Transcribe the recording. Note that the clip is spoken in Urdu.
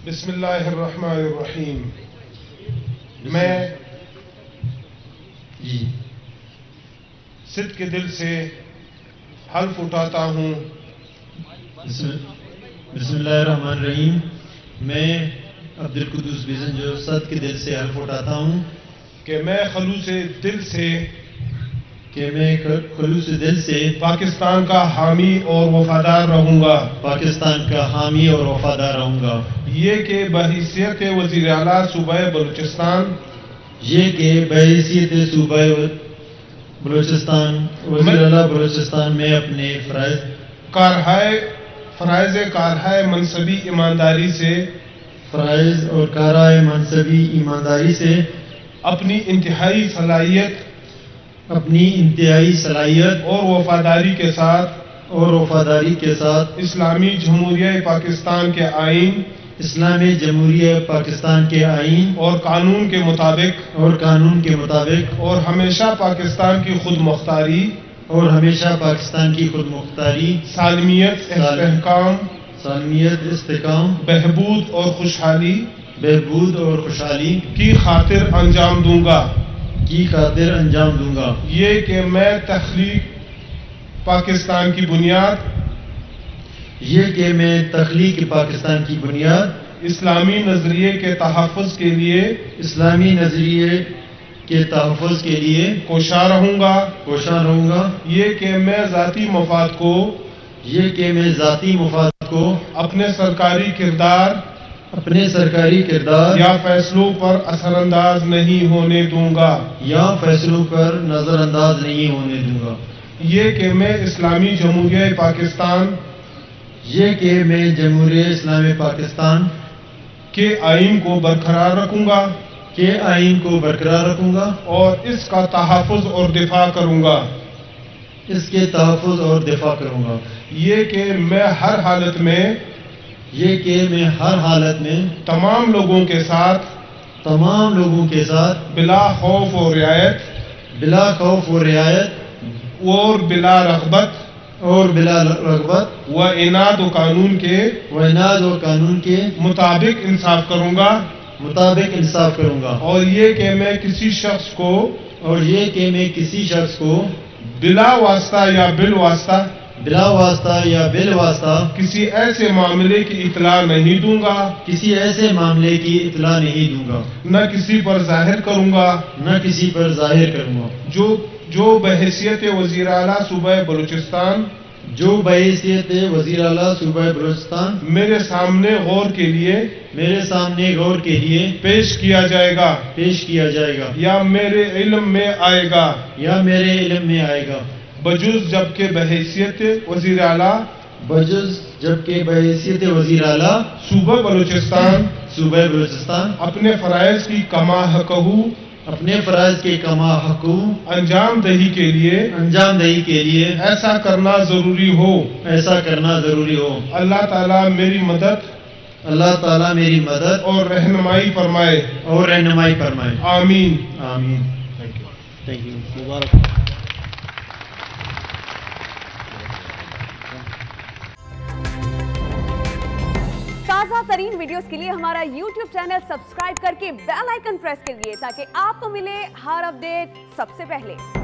بسم اللہ الرحمن الرحیم. میں صدق کے دل سے حلف اٹھاتا ہوں. بسم اللہ الرحمن الرحیم. میں عبدالقدوس بیزن جو صدق کے دل سے حلف اٹھاتا ہوں کہ میں خلوص دل سے پاکستان کا حامی اور وفادار رہوں گا. پاکستان کا حامی اور وفادار رہوں گا. یہ کہ بحیثیت وزیر اعلیٰ صوبہ بلوچستان صوبہ بلوچستان وزیر اعلیٰ بلوچستان میں اپنے فرائض کارہائے منصبی ایمانداری سے فرائض اور کارہائے منصبی ایمانداری سے اپنی انتہائی صلاحیت اور وفاداری کے ساتھ اسلامی جمہوریہ پاکستان کے آئین اور قانون کے مطابق اور ہمیشہ پاکستان کی خود مختاری سالمیت استحکام بہبود اور خوشحالی کی خاطر انجام دوں گا. یہ کہ میں تخلیق پاکستان کی بنیاد اسلامی نظریے کے تحفظ کے لیے کوشاں رہوں گا. یہ کہ میں ذاتی مفاد کو اپنے سرکاری کردار یا فیصلوں پر اثر انداز نہیں ہونے دوں گا. یہ کہ میں اسلامی جمہوریہ پاکستان کے آئین کو برقرار رکھوں گا اور اس کا تحفظ اور دفاع کروں گا. یہ کہ میں ہر حالت میں تمام لوگوں کے ساتھ بلا خوف و رعایت اور بلا رغبت و عناد و قانون کے مطابق انصاف کروں گا. اور یہ کہ میں کسی شخص کو بلا واسطہ یا بالواسطہ کسی ایسے معاملے کی اطلاع نہیں دوں گا نہ کسی پر ظاہر کروں گا جو بحیثیت وزیر اعلیٰ صوبہ بلوچستان میرے سامنے غور کے لیے پیش کیا جائے گا یا میرے علم میں آئے گا. بجز جبکہ بحیثیت وزیر اعلیٰ صوبہ بلوچستان اپنے فرائض کی کما حقو انجام دہی کے لیے ایسا کرنا ضروری ہو. اللہ تعالیٰ میری مدد اور رہنمائی فرمائے. آمین. Thank you. مبارک. تازہ ترین ویڈیوز کے لیے ہمارا YouTube چینل سبسکرائب کر کے بیل آئیکن پریس کریے تاکہ آپ کو ملے ہر اپڈیٹ سب سے پہلے.